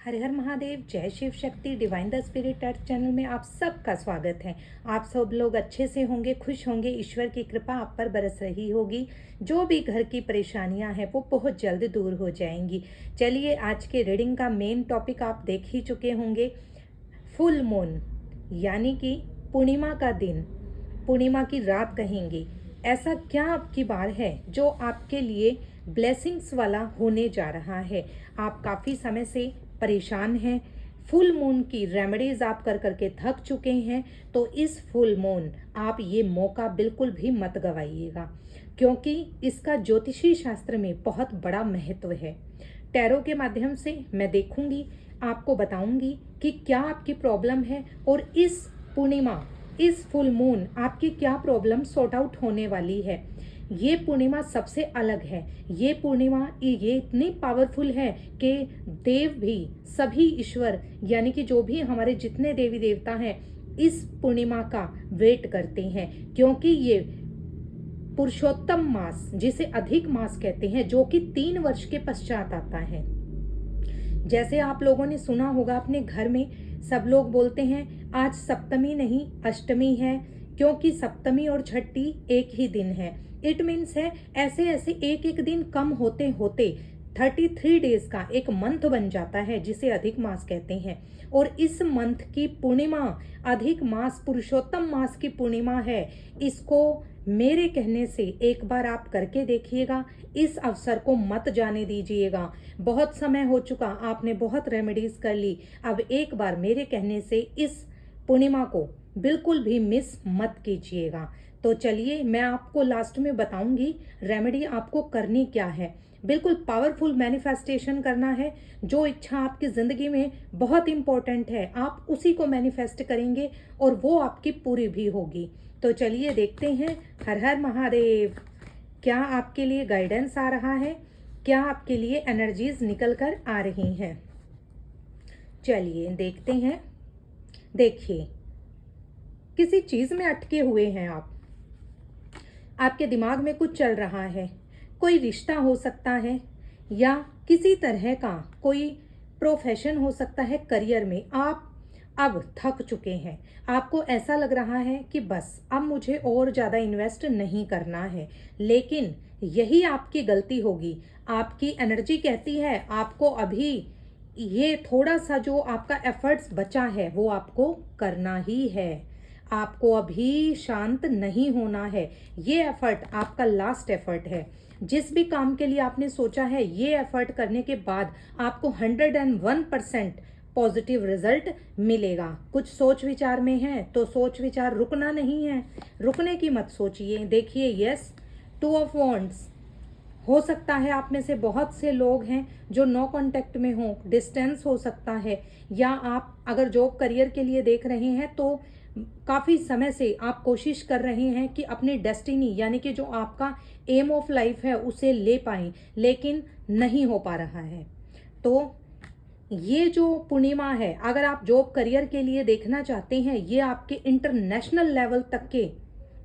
हर हर महादेव, जय Shiv Shakti. Divine the spirit earth channel में आप सबका स्वागत है। आप सब लोग अच्छे से होंगे, खुश होंगे, ईश्वर की कृपा आप पर बरस रही होगी। जो भी घर की परेशानियां हैं वो बहुत जल्द दूर हो जाएंगी। चलिए, आज के रीडिंग का मेन टॉपिक आप देख ही चुके होंगे। फुल मून यानी कि पूर्णिमा का दिन, पूर्णिमा की रात कहेंगे। ऐसा क्या आपकी बार है जो आपके लिए ब्लेसिंग्स वाला होने जा रहा है। आप काफ़ी समय से परेशान हैं, फुल मून की रेमेडीज आप कर करके थक चुके हैं, तो इस फुल मून आप ये मौका बिल्कुल भी मत गवाइएगा, क्योंकि इसका ज्योतिषी शास्त्र में बहुत बड़ा महत्व है। टैरो के माध्यम से मैं देखूंगी, आपको बताऊंगी कि क्या आपकी प्रॉब्लम है और इस पूर्णिमा, इस फुल मून आपकी क्या प्रॉब्लम सॉर्ट आउट होने वाली है। ये पूर्णिमा सबसे अलग है। ये पूर्णिमा ये इतनी पावरफुल है कि देव भी, सभी ईश्वर यानी कि जो भी हमारे जितने देवी देवता हैं, इस पूर्णिमा का वेट करते हैं, क्योंकि ये पुरुषोत्तम मास, जिसे अधिक मास कहते हैं, जो कि 3 वर्ष के पश्चात आता है। जैसे आप लोगों ने सुना होगा अपने घर में सब लोग बोलते हैं आज सप्तमी नहीं अष्टमी है, क्योंकि सप्तमी और छठी एक ही दिन है। इट मीन्स है ऐसे ऐसे एक एक दिन कम होते होते 33 डेज का एक मंथ बन जाता है, जिसे अधिक मास कहते हैं। और इस मंथ की पूर्णिमा, अधिक मास पुरुषोत्तम मास की पूर्णिमा है। इसको मेरे कहने से एक बार आप करके देखिएगा, इस अवसर को मत जाने दीजिएगा। बहुत समय हो चुका, आपने बहुत रेमेडीज कर ली, अब एक बार मेरे कहने से इस पूर्णिमा को बिल्कुल भी मिस मत कीजिएगा। तो चलिए, मैं आपको लास्ट में बताऊंगी रेमेडी आपको करनी क्या है। बिल्कुल पावरफुल मैनिफेस्टेशन करना है। जो इच्छा आपकी जिंदगी में बहुत इंपॉर्टेंट है, आप उसी को मैनिफेस्ट करेंगे और वो आपकी पूरी भी होगी। तो चलिए देखते हैं। हर हर महादेव। क्या आपके लिए गाइडेंस आ रहा है, क्या आपके लिए एनर्जीज निकल कर आ रही हैं। चलिए देखते हैं। देखिए, किसी चीज में अटके हुए हैं आप, आपके दिमाग में कुछ चल रहा है। कोई रिश्ता हो सकता है या किसी तरह का कोई प्रोफेशन हो सकता है। करियर में आप अब थक चुके हैं, आपको ऐसा लग रहा है कि बस अब मुझे और ज़्यादा इन्वेस्ट नहीं करना है। लेकिन यही आपकी गलती होगी। आपकी एनर्जी कहती है आपको अभी ये थोड़ा सा जो आपका एफर्ट्स बचा है वो आपको करना ही है। आपको अभी शांत नहीं होना है। ये एफर्ट आपका लास्ट एफर्ट है। जिस भी काम के लिए आपने सोचा है, ये एफर्ट करने के बाद आपको 101% पॉजिटिव रिजल्ट मिलेगा। कुछ सोच विचार में है तो सोच विचार रुकना नहीं है, रुकने की मत सोचिए। देखिए, यस, 2 ऑफ वॉन्ड्स हो सकता है। आप में से बहुत से लोग हैं जो नो कांटेक्ट में हो, डिस्टेंस हो सकता है, या आप अगर जॉब करियर के लिए देख रहे हैं तो काफ़ी समय से आप कोशिश कर रहे हैं कि अपनी डेस्टिनी यानी कि जो आपका एम ऑफ लाइफ है उसे ले पाएं, लेकिन नहीं हो पा रहा है। तो ये जो पूर्णिमा है, अगर आप जॉब करियर के लिए देखना चाहते हैं, ये आपके इंटरनेशनल लेवल तक के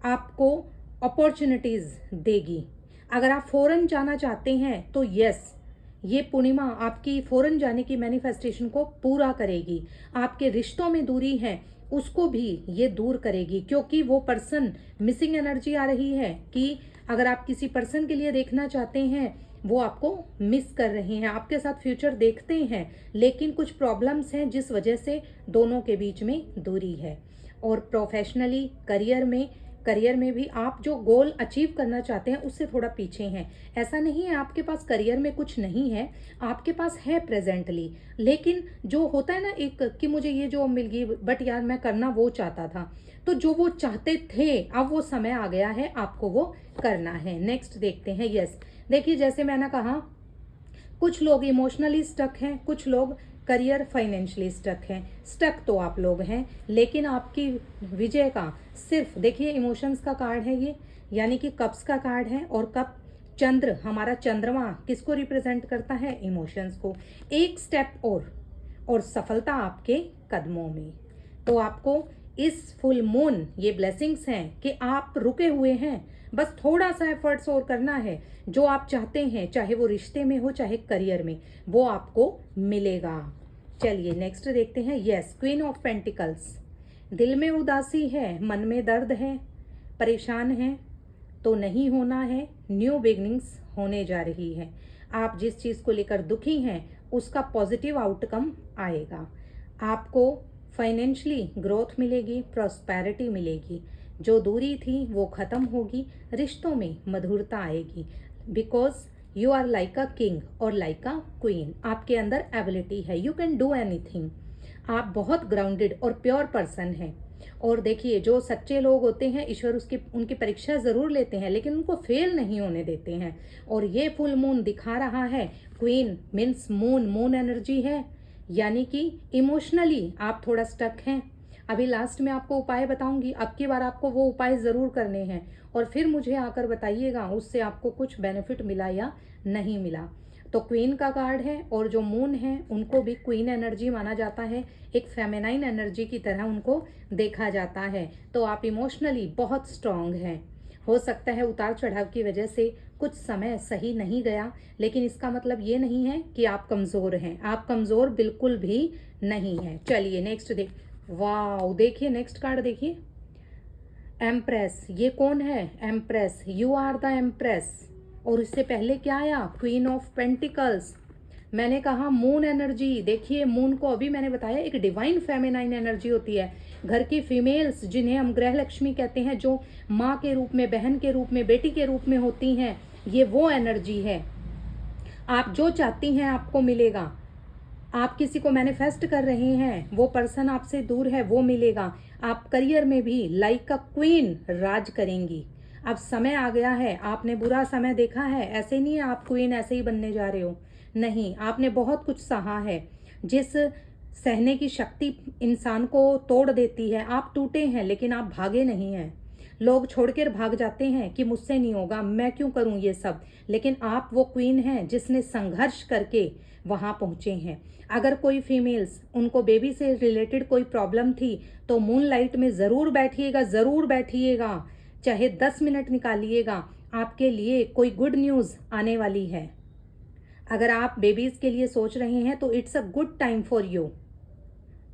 आपको अपॉर्चुनिटीज देगी। अगर आप फॉरेन जाना चाहते हैं तो यस, ये पूर्णिमा आपकी फॉरेन जाने की मैनिफेस्टेशन को पूरा करेगी। आपके रिश्तों में दूरी है उसको भी ये दूर करेगी, क्योंकि वो पर्सन मिसिंग एनर्जी आ रही है कि अगर आप किसी पर्सन के लिए देखना चाहते हैं, वो आपको मिस कर रहे हैं, आपके साथ फ्यूचर देखते हैं, लेकिन कुछ प्रॉब्लम्स हैं जिस वजह से दोनों के बीच में दूरी है। और प्रोफेशनली करियर में भी आप जो गोल अचीव करना चाहते हैं उससे थोड़ा पीछे हैं। ऐसा नहीं है आपके पास करियर में कुछ नहीं है, आपके पास है प्रेजेंटली, लेकिन जो होता है ना एक कि मुझे ये जॉब मिल गई बट यार मैं करना वो चाहता था, तो जो वो चाहते थे अब वो समय आ गया है, आपको वो करना है। नेक्स्ट देखते हैं। यस, देखिए, जैसे मैंने कहा, कुछ लोग इमोशनली स्टक हैं, कुछ लोग करियर फाइनेंशियली स्टक हैं। स्टक तो आप लोग हैं, लेकिन आपकी विजय का सिर्फ देखिए, इमोशंस का कार्ड है ये, यानी कि कप्स का कार्ड है, और कप चंद्र, हमारा चंद्रमा किसको रिप्रेजेंट करता है? इमोशंस को। एक स्टेप और सफलता आपके कदमों में। तो आपको इस फुल मून, ये ब्लेसिंग्स हैं कि आप रुके हुए हैं, बस थोड़ा सा एफर्ट्स और करना है। जो आप चाहते हैं, चाहे वो रिश्ते में हो चाहे करियर में, वो आपको मिलेगा। चलिए नेक्स्ट देखते हैं। Yes, queen of pentacles. दिल में उदासी है, मन में दर्द है, परेशान है, तो नहीं होना है, न्यू बिगनिंग्स होने जा रही है। आप जिस चीज़ को लेकर दुखी हैं उसका पॉजिटिव आउटकम आएगा। आपको फाइनेंशियली ग्रोथ मिलेगी, प्रॉस्पेरिटी मिलेगी, जो दूरी थी वो ख़त्म होगी, रिश्तों में मधुरता आएगी। Because you are like a king और लाइक अ क्वीन। आपके अंदर एबिलिटी है, यू कैन डू एनीथिंग। आप बहुत ग्राउंडेड और प्योर पर्सन हैं। और देखिए, जो सच्चे लोग होते हैं ईश्वर उनकी परीक्षा ज़रूर लेते हैं, लेकिन उनको फेल नहीं होने देते हैं। और ये फुल मून दिखा रहा है, queen means moon, moon energy है, यानी कि इमोशनली आप थोड़ा स्टक हैं। अभी लास्ट में आपको उपाय बताऊंगी, अब की बार आपको वो उपाय ज़रूर करने हैं और फिर मुझे आकर बताइएगा उससे आपको कुछ बेनिफिट मिला या नहीं मिला। तो क्वीन का कार्ड है और जो मून है उनको भी क्वीन एनर्जी माना जाता है, एक फेमिनाइन एनर्जी की तरह उनको देखा जाता है। तो आप इमोशनली बहुत स्ट्रांग हैं। हो सकता है उतार चढ़ाव की वजह से कुछ समय सही नहीं गया, लेकिन इसका मतलब ये नहीं है कि आप कमज़ोर हैं। आप कमज़ोर बिल्कुल भी नहीं हैं। चलिए नेक्स्ट वाह, देखिए नेक्स्ट कार्ड देखिए, एम्प्रेस। ये कौन है? Empress, you are the empress. और इससे पहले क्या आया? Queen of pentacles. मैंने कहा मून एनर्जी। देखिए मून को अभी मैंने बताया एक डिवाइन फेमिनाइन एनर्जी होती है। घर की फीमेल्स जिन्हें हम ग्रह लक्ष्मी कहते हैं, जो माँ के रूप में, बहन के रूप में, बेटी के रूप में होती हैं, ये वो एनर्जी है। आप जो चाहती हैं आपको मिलेगा। आप किसी को मैनिफेस्ट कर रहे हैं, वो पर्सन आपसे दूर है, वो मिलेगा। आप करियर में भी लाइक अ क्वीन राज करेंगी। अब समय आ गया है, आपने बुरा समय देखा है, ऐसे नहीं है आप क्वीन ऐसे ही बनने जा रहे हो, नहीं, आपने बहुत कुछ सहा है। जिस सहने की शक्ति इंसान को तोड़ देती है, आप टूटे हैं लेकिन आप भागे नहीं हैं। लोग छोड़कर भाग जाते हैं कि मुझसे नहीं होगा, मैं क्यों करूं ये सब, लेकिन आप वो क्वीन हैं जिसने संघर्ष करके वहां पहुंचे हैं। अगर कोई फीमेल्स, उनको बेबी से रिलेटेड कोई प्रॉब्लम थी, तो मून लाइट में ज़रूर बैठिएगा, ज़रूर बैठिएगा, चाहे 10 मिनट निकालिएगा, आपके लिए कोई गुड न्यूज़ आने वाली है। अगर आप बेबीज़ के लिए सोच रहे हैं तो it's a good time for you.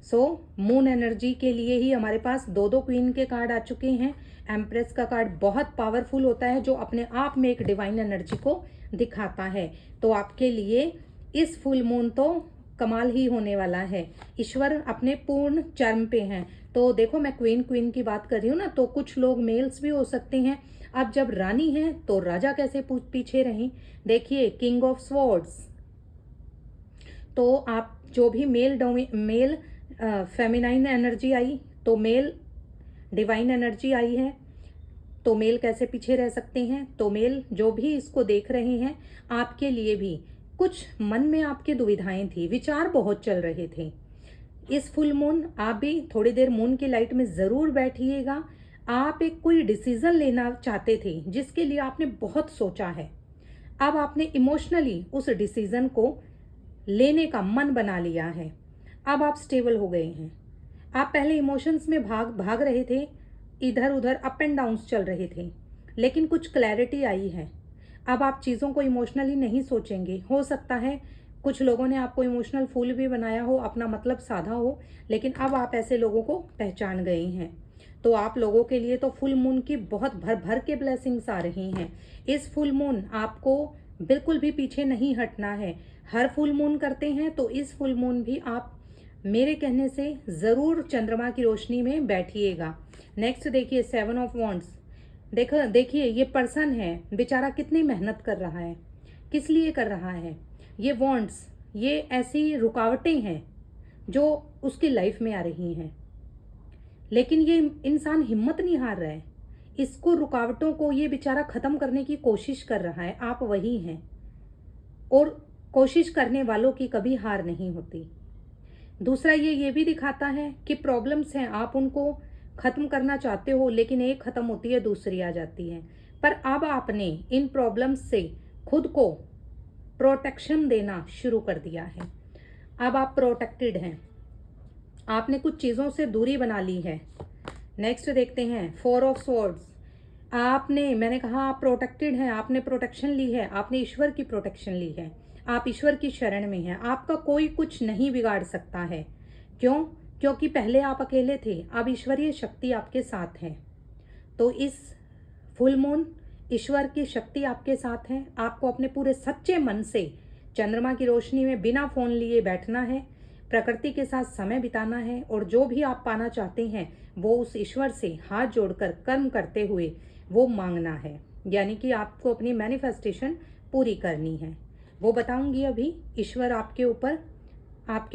So moon energy के लिए ही हमारे पास दो दो क्वीन के कार्ड आ चुके हैं। एम्प्रेस का कार्ड बहुत पावरफुल होता है, जो अपने आप में एक डिवाइन एनर्जी को दिखाता है। तो आपके लिए इस फुल मून तो कमाल ही होने वाला है। ईश्वर अपने पूर्ण चर्म पे हैं। तो देखो, मैं क्वीन की बात कर रही हूँ ना, तो कुछ लोग मेल्स भी हो सकते हैं। अब जब रानी है तो राजा कैसे पीछे रहीं। देखिए किंग ऑफ स्वॉर्ड्स। तो आप जो भी मेल फेमिनाइन एनर्जी आई, तो मेल डिवाइन एनर्जी आई है, तो मेल कैसे पीछे रह सकते हैं। तो मेल जो भी इसको देख रहे हैं, आपके लिए भी कुछ मन में आपके दुविधाएं थी, विचार बहुत चल रहे थे। इस फुल मून आप भी थोड़ी देर मून की लाइट में ज़रूर बैठिएगा। आप एक कोई डिसीजन लेना चाहते थे जिसके लिए आपने बहुत सोचा है। अब आपने इमोशनली उस डिसीजन को लेने का मन बना लिया है। अब आप स्टेबल हो गए हैं। आप पहले इमोशंस में भाग रहे थे, इधर उधर अप एंड डाउन्स चल रहे थे, लेकिन कुछ क्लैरिटी आई है। अब आप चीज़ों को इमोशनली नहीं सोचेंगे। हो सकता है कुछ लोगों ने आपको इमोशनल फूल भी बनाया हो, अपना मतलब साधा हो, लेकिन अब आप ऐसे लोगों को पहचान गए हैं। तो आप लोगों के लिए तो फुल मून की बहुत भर भर के ब्लेसिंग्स आ रही हैं। इस फुल मून आपको बिल्कुल भी पीछे नहीं हटना है। हर फुल मून करते हैं तो इस फुल मून भी आप मेरे कहने से ज़रूर चंद्रमा की रोशनी में बैठिएगा। नेक्स्ट देखिए, 7 ऑफ वॉन्ड्स। देखिए ये पर्सन है बेचारा कितनी मेहनत कर रहा है, किस लिए कर रहा है। ये वॉन्ड्स, ये ऐसी रुकावटें हैं जो उसकी लाइफ में आ रही हैं, लेकिन ये इंसान हिम्मत नहीं हार रहा है। इसको रुकावटों को ये बेचारा ख़त्म करने की कोशिश कर रहा है। आप वही हैं, और कोशिश करने वालों की कभी हार नहीं होती। दूसरा ये भी दिखाता है कि प्रॉब्लम्स हैं, आप उनको ख़त्म करना चाहते हो, लेकिन एक ख़त्म होती है दूसरी आ जाती है। पर अब आपने इन प्रॉब्लम्स से खुद को प्रोटेक्शन देना शुरू कर दिया है। अब आप प्रोटेक्टेड हैं, आपने कुछ चीज़ों से दूरी बना ली है। नेक्स्ट देखते हैं, 4 ऑफ स्वॉर्ड्स। मैंने कहा आप प्रोटेक्टेड हैं, आपने प्रोटेक्शन ली है, आपने ईश्वर की प्रोटेक्शन ली है। आप ईश्वर की शरण में हैं, आपका कोई कुछ नहीं बिगाड़ सकता है। क्यों? क्योंकि पहले आप अकेले थे, अब ईश्वरीय शक्ति आपके साथ है। तो इस फुल मून ईश्वर की शक्ति आपके साथ है। आपको अपने पूरे सच्चे मन से चंद्रमा की रोशनी में बिना फोन लिए बैठना है, प्रकृति के साथ समय बिताना है, और जो भी आप पाना चाहते हैं वो उस ईश्वर से हाथ जोड़कर कर्म करते हुए वो मांगना है। यानी कि आपको अपनी मैनिफेस्टेशन पूरी करनी है। वो बताऊंगी अभी। ईश्वर आपके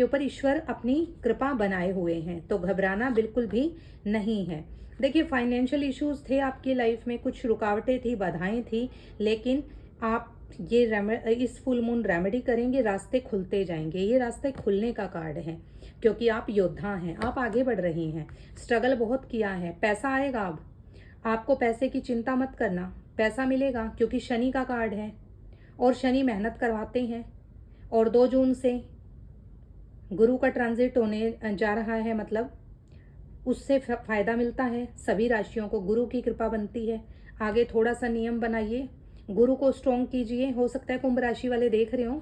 ऊपर ईश्वर अपनी कृपा बनाए हुए हैं, तो घबराना बिल्कुल भी नहीं है। देखिए, फाइनेंशियल इश्यूज थे आपकी लाइफ में, कुछ रुकावटें थी, बाधाएं थी, लेकिन आप ये इस फुल मून रेमेडी करेंगे, रास्ते खुलते जाएंगे। ये रास्ते खुलने का कार्ड है, क्योंकि आप योद्धा हैं, आप आगे बढ़ रहे हैं, स्ट्रगल बहुत किया है, पैसा आएगा। अब आपको पैसे की चिंता मत करना, पैसा मिलेगा, क्योंकि शनि का कार्ड है और शनि मेहनत करवाते हैं। और 2 जून से गुरु का ट्रांजिट होने जा रहा है, मतलब उससे फायदा मिलता है। सभी राशियों को गुरु की कृपा बनती है। आगे थोड़ा सा नियम बनाइए, गुरु को स्ट्रॉन्ग कीजिए। हो सकता है कुंभ राशि वाले देख रहे हो,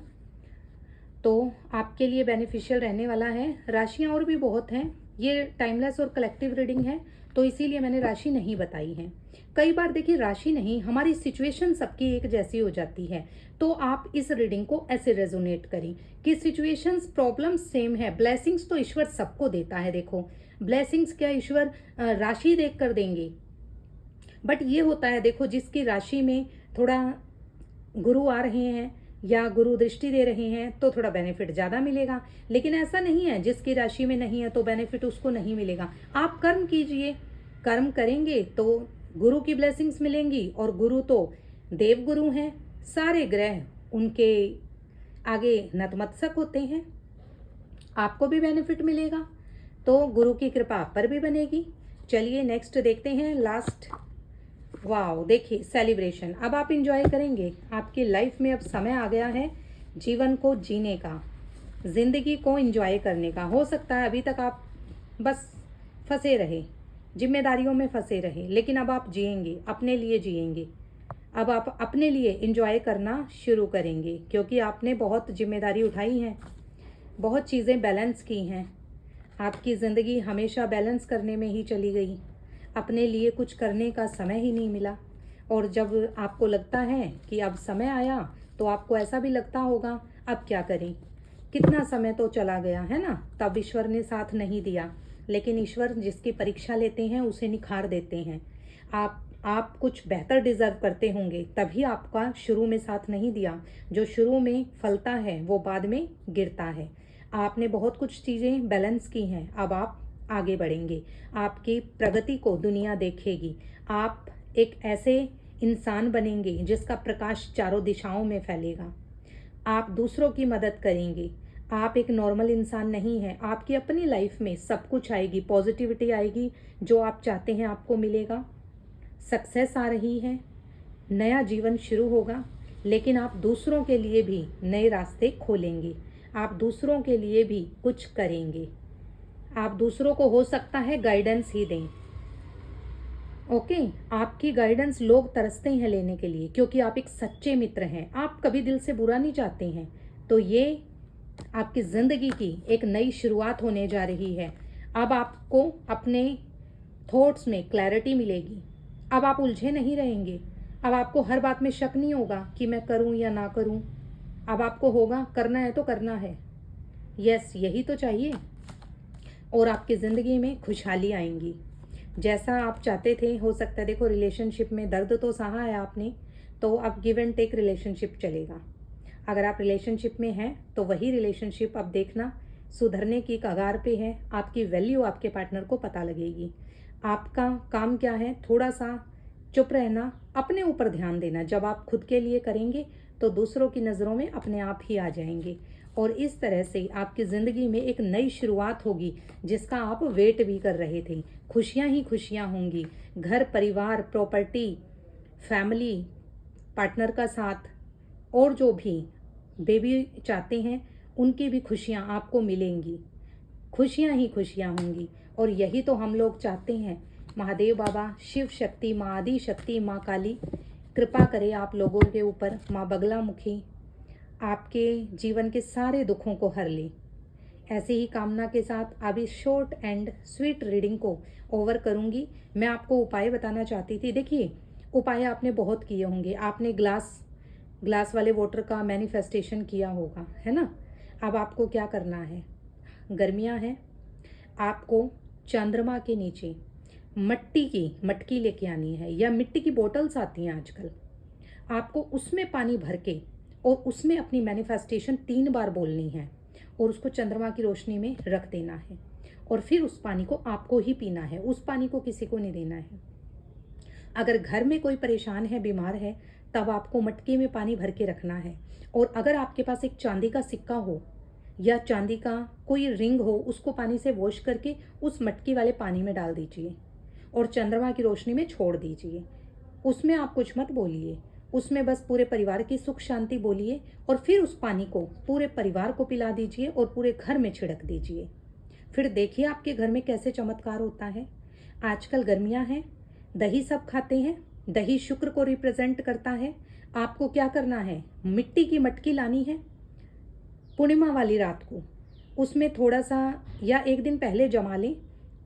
तो आपके लिए बेनिफिशियल रहने वाला है। राशियां और भी बहुत हैं, ये टाइमलेस और कलेक्टिव रीडिंग है, तो इसीलिए मैंने राशि नहीं बताई है। कई बार देखिए, राशि नहीं, हमारी सिचुएशन सबकी एक जैसी हो जाती है, तो आप इस रीडिंग को ऐसे रेजोनेट करें कि सिचुएशंस प्रॉब्लम सेम है। ब्लेसिंग्स तो ईश्वर सबको देता है। देखो, ब्लेसिंग्स क्या ईश्वर राशि देख कर देंगे, बट ये होता है, देखो, जिसकी राशि में थोड़ा गुरु आ रहे हैं या गुरु दृष्टि दे रहे हैं तो थोड़ा बेनिफिट ज़्यादा मिलेगा। लेकिन ऐसा नहीं है जिसकी राशि में नहीं है तो बेनिफिट उसको नहीं मिलेगा। आप कर्म कीजिए, कर्म करेंगे तो गुरु की ब्लेसिंग्स मिलेंगी। और गुरु तो देव गुरु हैं, सारे ग्रह उनके आगे नतमस्तक होते हैं, आपको भी बेनिफिट मिलेगा, तो गुरु की कृपा आप पर भी बनेगी। चलिए नेक्स्ट देखते हैं, लास्ट। वाओ, देखिए, सेलिब्रेशन। अब आप इंजॉय करेंगे, आपकी लाइफ में अब समय आ गया है जीवन को जीने का, जिंदगी को इंजॉय करने का। हो सकता है अभी तक आप बस फंसे रहे, जिम्मेदारियों में फंसे रहे, लेकिन अब आप जिएंगे, अपने लिए जिएंगे। अब आप अपने लिए इंजॉय करना शुरू करेंगे, क्योंकि आपने बहुत जिम्मेदारी उठाई है, बहुत चीज़ें बैलेंस की हैं। आपकी ज़िंदगी हमेशा बैलेंस करने में ही चली गई, अपने लिए कुछ करने का समय ही नहीं मिला। और जब आपको लगता है कि अब समय आया, तो आपको ऐसा भी लगता होगा अब क्या करें, कितना समय तो चला गया है ना। तब ईश्वर ने साथ नहीं दिया, लेकिन ईश्वर जिसकी परीक्षा लेते हैं उसे निखार देते हैं। आप कुछ बेहतर डिजर्व करते होंगे, तभी आपका शुरू में साथ नहीं दिया। जो शुरू में फलता है वो बाद में गिरता है। आपने बहुत कुछ चीज़ें बैलेंस की हैं, अब आप आगे बढ़ेंगे, आपकी प्रगति को दुनिया देखेगी। आप एक ऐसे इंसान बनेंगे जिसका प्रकाश चारों दिशाओं में फैलेगा। आप दूसरों की मदद करेंगे। आप एक नॉर्मल इंसान नहीं हैं, आपकी अपनी लाइफ में सब कुछ आएगी, पॉजिटिविटी आएगी, जो आप चाहते हैं आपको मिलेगा। सक्सेस आ रही है, नया जीवन शुरू होगा, लेकिन आप दूसरों के लिए भी नए रास्ते खोलेंगे, आप दूसरों के लिए भी कुछ करेंगे, आप दूसरों को हो सकता है गाइडेंस ही दें। ओके, आपकी गाइडेंस लोग तरसते हैं लेने के लिए, क्योंकि आप एक सच्चे मित्र हैं, आप कभी दिल से बुरा नहीं चाहते हैं। तो ये आपकी ज़िंदगी की एक नई शुरुआत होने जा रही है। अब आपको अपने थॉट्स में क्लैरिटी मिलेगी, अब आप उलझे नहीं रहेंगे, अब आपको हर बात में शक नहीं होगा कि मैं करूं या ना करूं। अब आपको होगा करना है तो करना है, यस, यही तो चाहिए। और आपकी ज़िंदगी में खुशहाली आएंगी, जैसा आप चाहते थे। हो सकता है, देखो, रिलेशनशिप में दर्द तो सहा है आपने, तो अब गिव एंड टेक रिलेशनशिप चलेगा। अगर आप रिलेशनशिप में हैं तो वही रिलेशनशिप अब देखना सुधरने की कगार पे है। आपकी वैल्यू आपके पार्टनर को पता लगेगी। आपका काम क्या है, थोड़ा सा चुप रहना, अपने ऊपर ध्यान देना। जब आप खुद के लिए करेंगे तो दूसरों की नज़रों में अपने आप ही आ जाएंगे, और इस तरह से आपकी ज़िंदगी में एक नई शुरुआत होगी जिसका आप वेट भी कर रहे थे। खुशियाँ ही खुशियाँ होंगी, घर परिवार, प्रॉपर्टी, फैमिली, पार्टनर का साथ, और जो भी बेबी चाहते हैं उनकी भी खुशियाँ आपको मिलेंगी। खुशियाँ ही खुशियाँ होंगी, और यही तो हम लोग चाहते हैं। महादेव बाबा, शिव शक्ति, माँ आदि शक्ति, माँ काली कृपा करे आप लोगों के ऊपर, माँ बगलामुखी आपके जीवन के सारे दुखों को हर ले। ऐसी ही कामना के साथ अब इस शॉर्ट एंड स्वीट रीडिंग को ओवर करूंगी। मैं आपको उपाय बताना चाहती थी। देखिए, उपाय आपने बहुत किए होंगे। आपने ग्लास वाले वाटर का मैनिफेस्टेशन किया होगा, है ना। अब आपको क्या करना है, गर्मियां हैं, आपको चंद्रमा के नीचे मटकी लेके आनी है, या मिट्टी की बोटल्स आती हैं आजकल, आपको उसमें पानी भर के और उसमें अपनी मैनिफेस्टेशन 3 बार बोलनी है और उसको चंद्रमा की रोशनी में रख देना है। और फिर उस पानी को आपको ही पीना है, उस पानी को किसी को नहीं देना है। अगर घर में कोई परेशान है, बीमार है, तब आपको मटके में पानी भर के रखना है। और अगर आपके पास एक चांदी का सिक्का हो या चांदी का कोई रिंग हो, उसको पानी से वॉश करके उस मटकी वाले पानी में डाल दीजिए और चंद्रमा की रोशनी में छोड़ दीजिए। उसमें आप कुछ मत बोलिए, उसमें बस पूरे परिवार की सुख शांति बोलिए और फिर उस पानी को पूरे परिवार को पिला दीजिए और पूरे घर में छिड़क दीजिए। फिर देखिए आपके घर में कैसे चमत्कार होता है। आजकल गर्मियां हैं, दही सब खाते हैं, दही शुक्र को रिप्रेजेंट करता है। आपको क्या करना है, मिट्टी की मटकी लानी है पूर्णिमा वाली रात को, उसमें थोड़ा सा या एक दिन पहले जमा लें,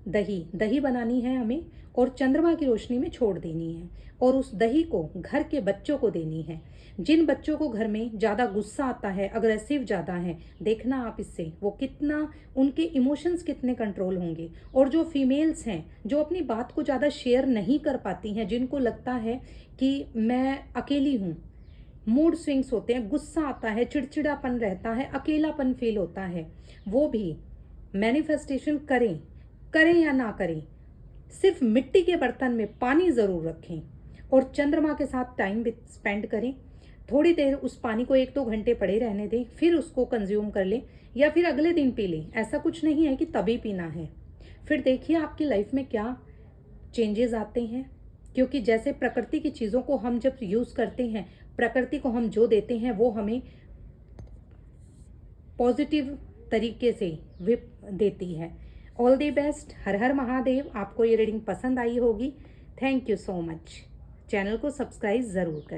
दही बनानी है हमें और चंद्रमा की रोशनी में छोड़ देनी है और उस दही को घर के बच्चों को देनी है। जिन बच्चों को घर में ज़्यादा गुस्सा आता है, अग्रेसिव ज़्यादा है, देखना आप इससे वो कितना, उनके इमोशंस कितने कंट्रोल होंगे। और जो फीमेल्स हैं, जो अपनी बात को ज़्यादा शेयर नहीं कर पाती हैं, जिनको लगता है कि मैं अकेली हूँ, मूड स्विंग्स होते हैं, गुस्सा आता है, चिड़चिड़ापन रहता है, अकेलापन फील होता है, वो भी मैनिफेस्टेशन करें या ना करें, सिर्फ मिट्टी के बर्तन में पानी ज़रूर रखें और चंद्रमा के साथ टाइम स्पेंड करें। थोड़ी देर उस पानी को 1-2 घंटे पड़े रहने दें, फिर उसको कंज्यूम कर लें या फिर अगले दिन पी लें। ऐसा कुछ नहीं है कि तभी पीना है। फिर देखिए आपकी लाइफ में क्या चेंजेस आते हैं। क्योंकि जैसे प्रकृति की चीज़ों को हम जब यूज़ करते हैं, प्रकृति को हम जो देते हैं वो हमें पॉजिटिव तरीके से देती है। All the best. Har Har Mahadev. आपको ये रीडिंग पसंद आई होगी। Thank you so much. Channel को सब्सक्राइब ज़रूर करें।